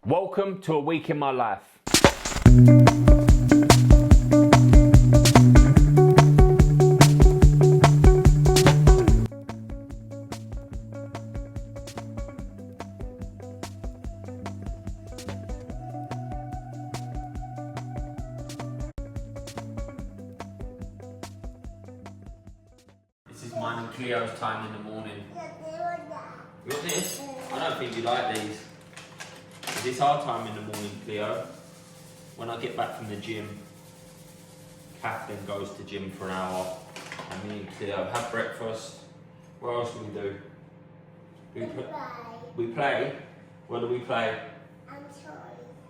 Welcome to a week in my life. This is mine and Cleo's time in the morning. You want this? I don't think you like these. Is this our time in the morning, Cleo? When I get back from the gym, Kath then goes to gym for an hour, and me and Cleo have breakfast. What else do we do? We play? What do we play?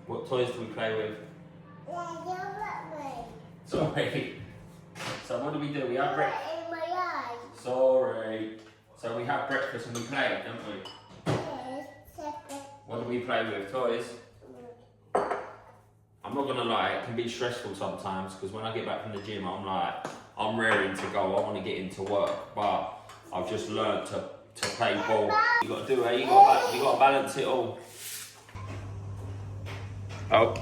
What toys do we play with? Sorry. So what do? We have breakfast. Sorry. So we have breakfast and we play, don't we? What do we play with? Toys? I'm not gonna lie, it can be stressful sometimes because when I get back from the gym, I'm raring to go. I want to get into work, but I've just learned to play ball. You got to do it. You got to balance it all. Oh,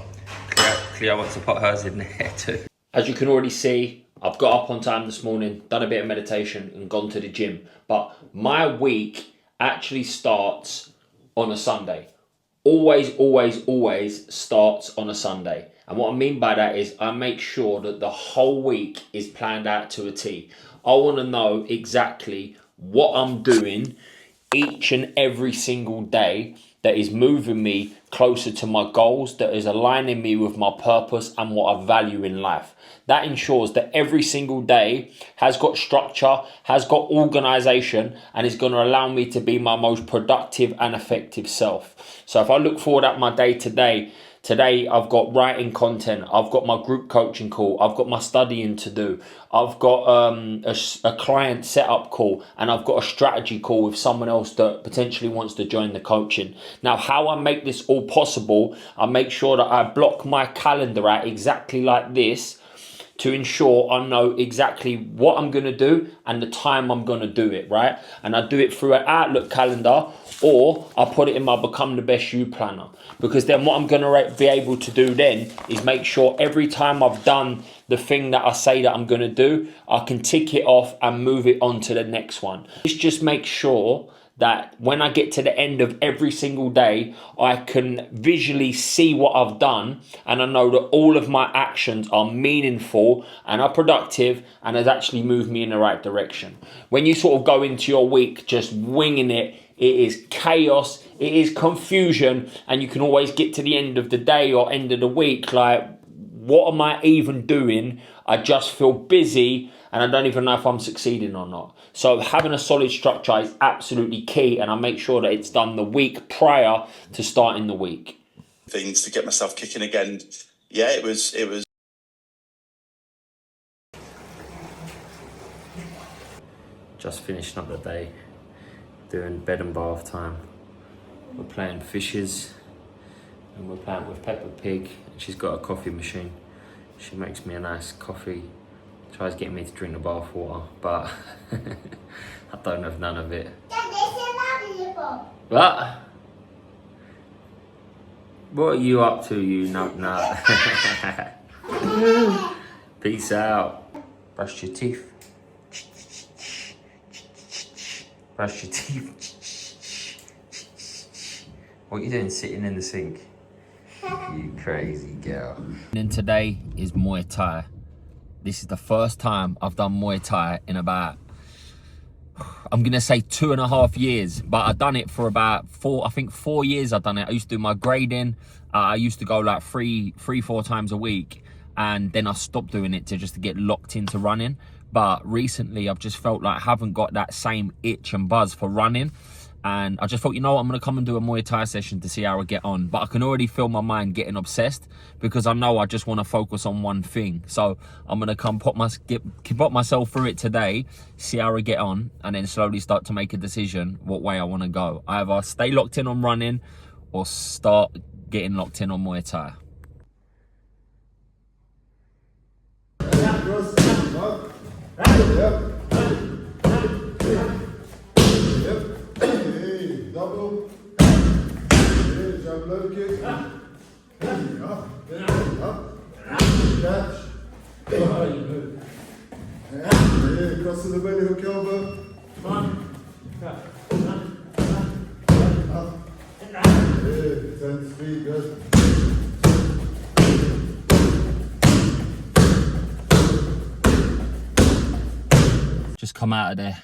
Cleo wants to put hers in there too. As you can already see, I've got up on time this morning, done a bit of meditation and gone to the gym. But my week actually starts on a Sunday. Always starts on a Sunday. And what I mean by that is I make sure that the whole week is planned out to a T. I want to know exactly what I'm doing each and every single day that is moving me closer to my goals, that is aligning me with my purpose and what I value in life. That ensures that every single day has got structure, has got organization, and is going to allow me to be my most productive and effective self. So if I look forward at my day today I've got writing content, I've got my group coaching call, I've got my studying to do, I've got a client setup call, and I've got a strategy call with someone else that potentially wants to join the coaching. Now, how I make this all possible, I make sure that I block my calendar out exactly like this to ensure I know exactly what I'm going to do and the time I'm going to do it, right? And I do it through an Outlook calendar, or I put it in my Become the Best You planner. Because then what I'm going to be able to do then is make sure every time I've done the thing that I say that I'm going to do, I can tick it off and move it on to the next one. This just makes sure that when I get to the end of every single day, I can visually see what I've done, and I know that all of my actions are meaningful and are productive and has actually moved me in the right direction. When you sort of go into your week just winging it, it is chaos, it is confusion, and you can always get to the end of the day or end of the week like, what am I even doing? I just feel busy and I don't even know if I'm succeeding or not. So having a solid structure is absolutely key, and I make sure that it's done the week prior to starting the week. Things to get myself kicking again. Yeah, it was. Just finishing up the day, doing bed and bath time. We're playing fishes and we're playing with Peppa Pig. She's got a coffee machine. She makes me a nice coffee. Tries getting me to drink the bath water, but I don't have none of it. What? What are you up to, you nut nut? Peace out. Brush your teeth. Brush your teeth. What are you doing sitting in the sink? You crazy girl. And today is Muay Thai. This is the first time I've done Muay Thai in about, I'm gonna say 2.5 years, but I've done it for about 4 years I've done it. I used to do my grading. I used to go like 4 times a week, and then I stopped doing it to get locked into running. But recently I've just felt like I haven't got that same itch and buzz for running. And I just thought, you know what, I'm going to come and do a Muay Thai session to see how I get on. But I can already feel my mind getting obsessed because I know I just want to focus on one thing. So I'm going to come put myself through it today, see how I get on, and then slowly start to make a decision what way I want to go. Either stay locked in on running or start getting locked in on Muay Thai. jump low kick. Up. Catch. Yeah, cross to the belly, hook elbow. Up. Yeah, 10 speed, good. Just come out of there.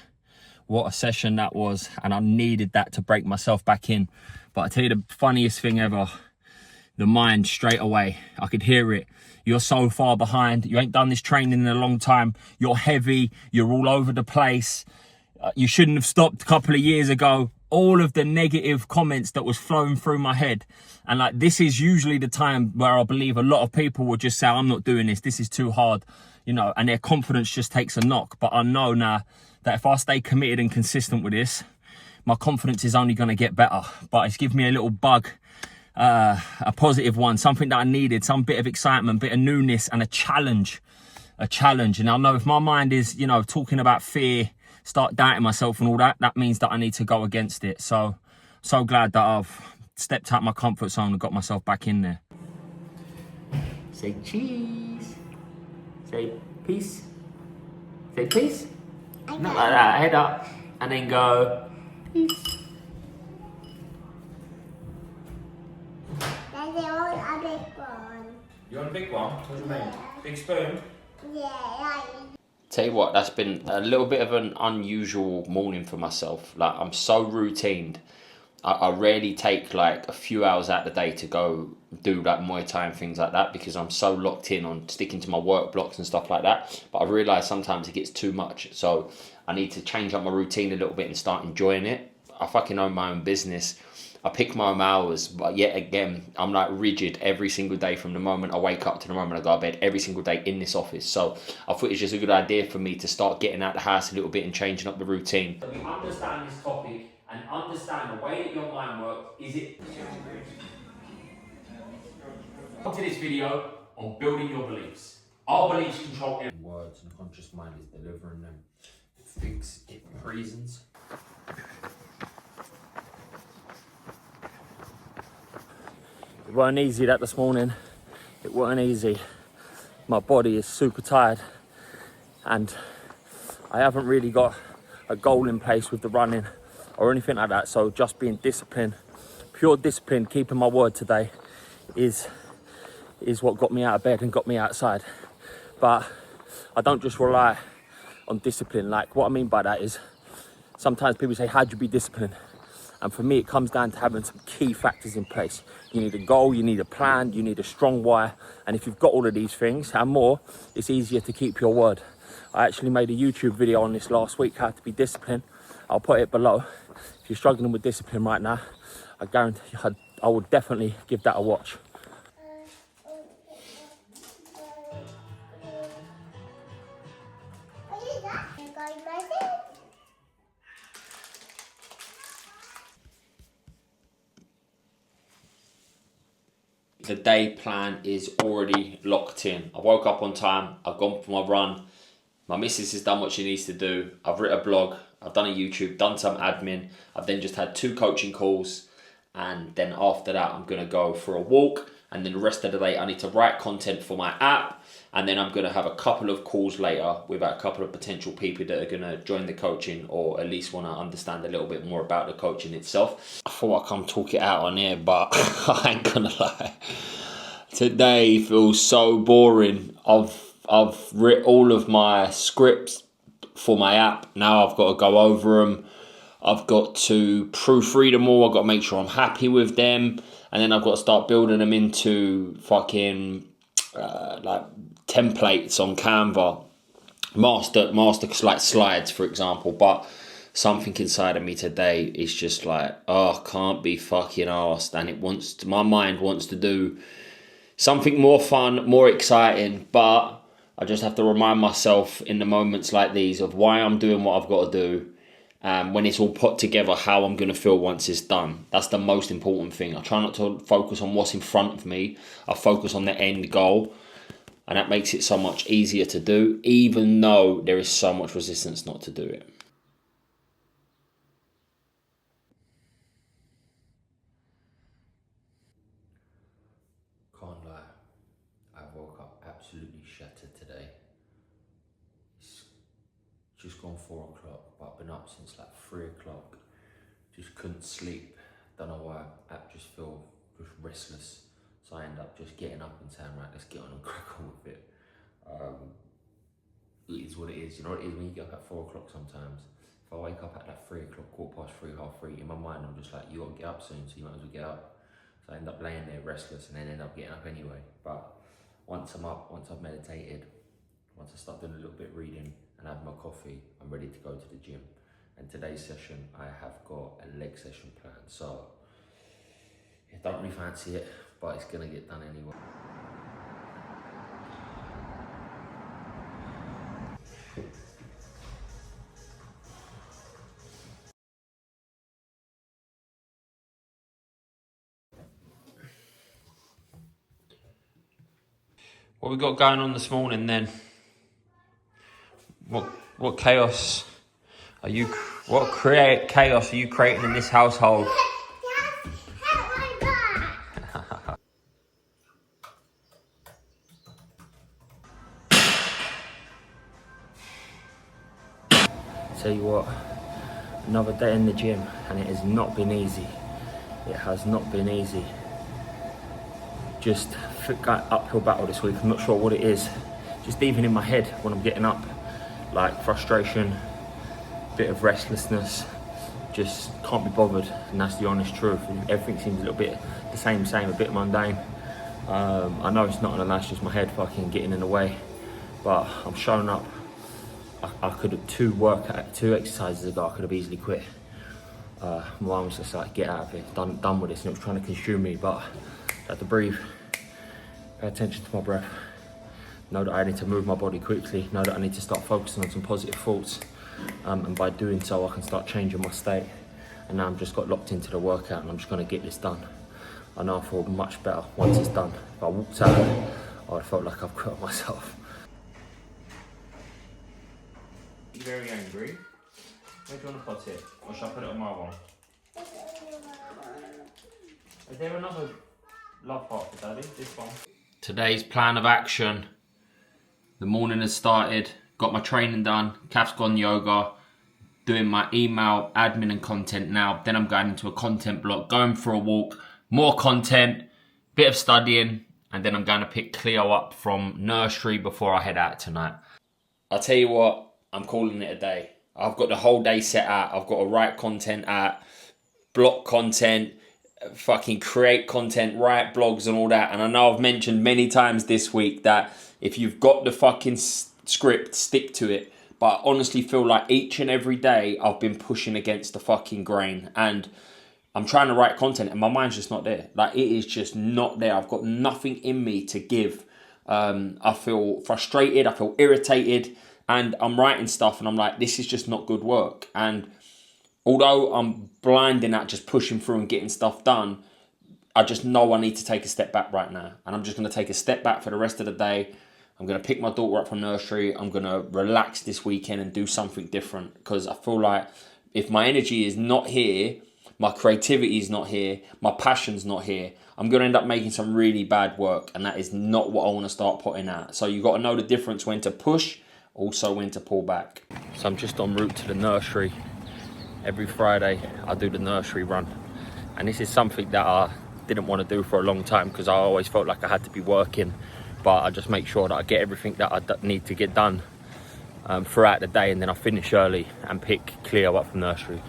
What a session that was, and I needed that to break myself back in. But I tell you the funniest thing ever, the mind straight away, I could hear it. You're so far behind, you ain't done this training in a long time, you're heavy, you're all over the place, you shouldn't have stopped a couple of years ago. All of the negative comments that was flowing through my head. And like, this is usually the time where I believe a lot of people would just say, I'm not doing this is too hard, you know, and their confidence just takes a knock. But I know now that if I stay committed and consistent with this, my confidence is only going to get better. But it's given me a little bug, a positive one, something that I needed, some bit of excitement, bit of newness, and a challenge. And I know if my mind is, you know, talking about fear, start doubting myself and all that, that means that I need to go against it. So glad that I've stepped out my comfort zone and got myself back in there. Say cheese. Say peace. Say peace. Not like that, head up, and then go peace. Daddy, I want a big one. You want a big one? What do you mean? Big spoon? Yeah, Tell you what, that's been a little bit of an unusual morning for myself. Like, I'm so routined. I rarely take like a few hours out of the day to go do like Muay Thai and things like that, because I'm so locked in on sticking to my work blocks and stuff like that. But I realise sometimes it gets too much. So I need to change up my routine a little bit and start enjoying it. I fucking own my own business. I pick my own hours, but yet again, I'm like rigid every single day from the moment I wake up to the moment I go to bed, every single day in this office. So I thought it's just a good idea for me to start getting out the house a little bit and changing up the routine. We understand this topic and understand the way that your mind works. Is it? Welcome to this video on building your beliefs. Our beliefs control every words, and the conscious mind is delivering them. It thinks, it reasons. It weren't easy that this morning. It weren't easy. My body is super tired, and I haven't really got a goal in place with the running or anything like that. So just being disciplined, pure discipline, keeping my word today is what got me out of bed and got me outside. But I don't just rely on discipline. Like, what I mean by that is, sometimes people say, how'd you be disciplined? And for me, it comes down to having some key factors in place. You need a goal, you need a plan, you need a strong why. And if you've got all of these things and more, it's easier to keep your word. I actually made a YouTube video on this last week, how to be disciplined. I'll put it below. If you're struggling with discipline right now, I guarantee I would definitely give that a watch. The day plan is already locked in. I woke up on time, I've gone for my run, my missus has done what she needs to do, I've written a blog, I've done a YouTube, done some admin, I've then just had 2 coaching calls, and then after that I'm going to go for a walk, and then the rest of the day I need to write content for my app, and then I'm going to have a couple of calls later with a couple of potential people that are going to join the coaching, or at least want to understand a little bit more about the coaching itself. I thought I'd come talk it out on here, but I ain't going to lie. Today feels so boring. I've written all of my scripts for my app. Now I've got to go over them. I've got to proofread them all. I've got to make sure I'm happy with them. And then I've got to start building them into fucking like templates on Canva. Master like slides, for example. But something inside of me today is just like, oh, I can't be fucking arsed. And my mind wants to do something more fun, more exciting, but I just have to remind myself in the moments like these of why I'm doing what I've got to do. When it's all put together, how I'm going to feel once it's done. That's the most important thing. I try not to focus on what's in front of me. I focus on the end goal. And that makes it so much easier to do, even though there is so much resistance not to do it. Can't lie, I woke up absolutely shattered today. It's just gone 4 o'clock, but I've been up since like 3 o'clock. Just couldn't sleep. Don't know why. I just feel just restless. So I end up just getting up and saying, right, let's get on and crack on with it. It is what it is. You know what it is when you get up at 4 o'clock sometimes. If I wake up at like 3 o'clock, 3:15, 3:30, in my mind I'm just like, you gotta get up soon, so you might as well get up. So I end up laying there restless and then end up getting up anyway. But once I'm up, once I've meditated, once I start doing a little bit of reading and have my coffee, I'm ready to go to the gym. And today's session, I have got a leg session planned. So I don't really fancy it, but it's gonna get done anyway. What we got going on this morning then? What chaos are you? What chaos are you creating in this household? Tell you what, another day in the gym, and it has not been easy. It has not been easy. Just got uphill battle this week. I'm not sure what it is. Just even in my head when I'm getting up, like frustration, bit of restlessness, just can't be bothered, and that's the honest truth. Everything seems a little bit the same, a bit mundane. I know it's not, and that's just my head fucking getting in the way, but I'm showing up. I could have two exercises ago, I could have easily quit. My mum was just like, get out of it, done with this, and it was trying to consume me, but I had to breathe, pay attention to my breath, know that I need to move my body quickly, know that I need to start focusing on some positive thoughts, and by doing so I can start changing my state. And now I'm just got locked into the workout and I'm just going to get this done. I know I feel much better once it's done. If I walked out, I would have felt like I've quit myself. You're very angry. Where do you want to put it? Or shall I put it on my one? Is there another love heart for Daddy? This one. Today's plan of action. The morning has started. Got my training done. Kaf's gone yoga. Doing my email, admin and content now. Then I'm going into a content block. Going for a walk. More content. Bit of studying. And then I'm going to pick Cleo up from nursery before I head out tonight. I'll tell you what. I'm calling it a day. I've got the whole day set out. I've got to write content out, block content, fucking create content, write blogs and all that. And I know I've mentioned many times this week that if you've got the fucking script, stick to it. But I honestly feel like each and every day I've been pushing against the fucking grain. And I'm trying to write content and my mind's just not there. Like, it is just not there. I've got nothing in me to give. I feel frustrated. I feel irritated. And I'm writing stuff and I'm like, this is just not good work. And although I'm blinding at just pushing through and getting stuff done, I just know I need to take a step back right now. And I'm just going to take a step back for the rest of the day. I'm going to pick my daughter up from nursery. I'm going to relax this weekend and do something different. Because I feel like if my energy is not here, my creativity is not here, my passion's not here, I'm going to end up making some really bad work. And that is not what I want to start putting out. So you've got to know the difference when to push, also when to pull back. So I'm just en route to the nursery. Every Friday I do the nursery run. And this is something that I didn't want to do for a long time because I always felt like I had to be working. But I just make sure that I get everything that I need to get done throughout the day, and then I finish early and pick Cleo up from nursery.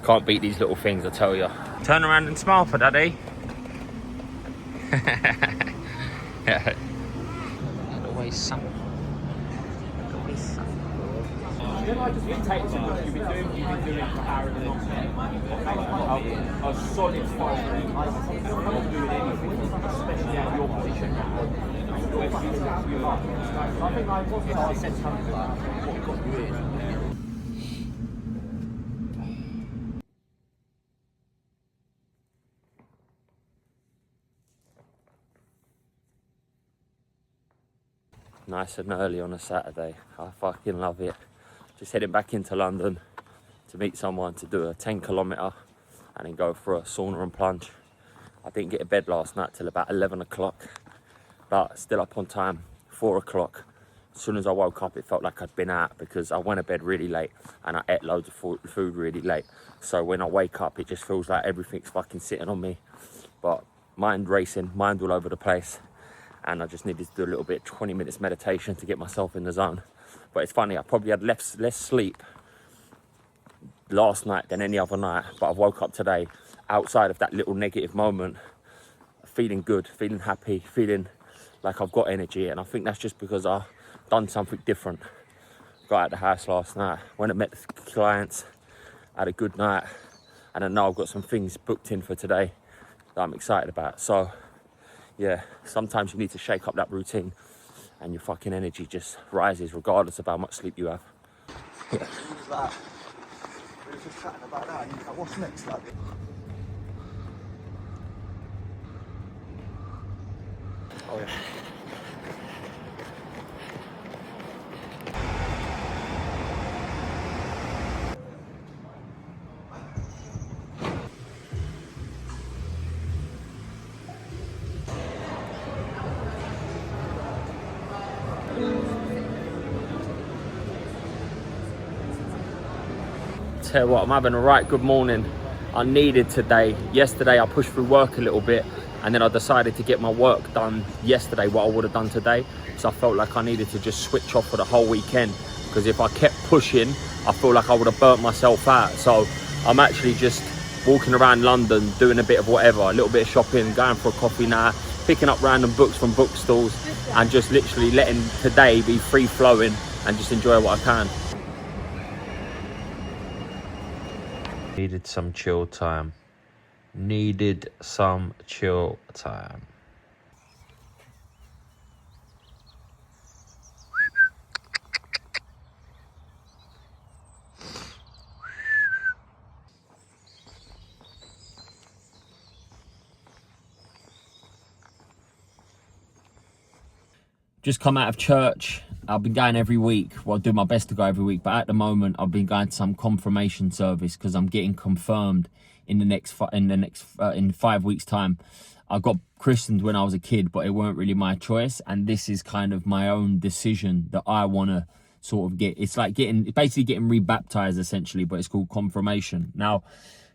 Can't beat these little things, I tell you. Turn around and smile for Daddy. Yeah. Always some. You've been doing for hours and a solid 5 weeks. I'm not doing anything, especially at your position now. I think I said something like what got you in. Nice and early on a Saturday. I fucking love it. Just heading back into London to meet someone to do a 10-kilometre and then go for a sauna and plunge. I didn't get to bed last night till about 11 o'clock. but still up on time, 4 o'clock. As soon as I woke up, it felt like I'd been out because I went to bed really late and I ate loads of food really late. So when I wake up, it just feels like everything's fucking sitting on me. But mind racing, mind all over the place. And I just needed to do a little bit, 20 minutes meditation to get myself in the zone. But it's funny, I probably had less sleep last night than any other night. But I woke up today outside of that little negative moment, feeling good, feeling happy, feeling like I've got energy. And I think that's just because I've done something different. Got out of the house last night, went and met the clients, had a good night. And I know I've got some things booked in for today that I'm excited about. So yeah, sometimes you need to shake up that routine and your fucking energy just rises regardless of how much sleep you have. He was like, we were just chatting about that, and he was like, what's next? Like, oh yeah. Tell you what, I'm having a right good morning. I needed today. Yesterday I pushed through work a little bit and then I decided to get my work done yesterday, what I would have done today. So I felt like I needed to just switch off for the whole weekend, because if I kept pushing, I feel like I would have burnt myself out. So I'm actually just walking around London, doing a bit of whatever, a little bit of shopping, going for a coffee now, picking up random books from bookstores and just literally letting today be free flowing and just enjoy what I can. Needed some chill time. Needed some chill time. Just come out of church. I've been going every week. Well, I do my best to go every week, but at the moment I've been going to some confirmation service because I'm getting confirmed in 5 weeks time. I got christened when I was a kid, but it weren't really my choice, and this is kind of my own decision that I want to sort of get. It's like basically getting rebaptized essentially, but it's called confirmation. Now,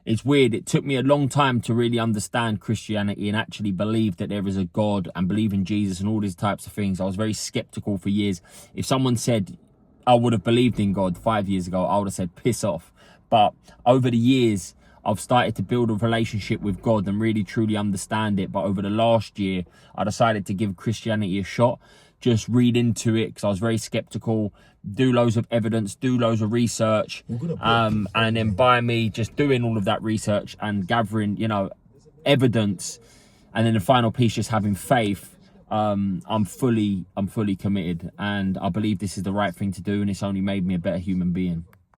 it's weird. It took me a long time to really understand Christianity and actually believe that there is a God and believe in Jesus and all these types of things. I was very skeptical for years. If someone said I would have believed in God 5 years ago, I would have said piss off. But over the years, I've started to build a relationship with God and really truly understand it. But over the last year, I decided to give Christianity a shot. Just read into it because I was very skeptical, do loads of evidence, do loads of research, and then by me just doing all of that research and gathering, you know, evidence, and then the final piece, just having faith, I'm fully committed, and I believe this is the right thing to do, and it's only made me a better human being.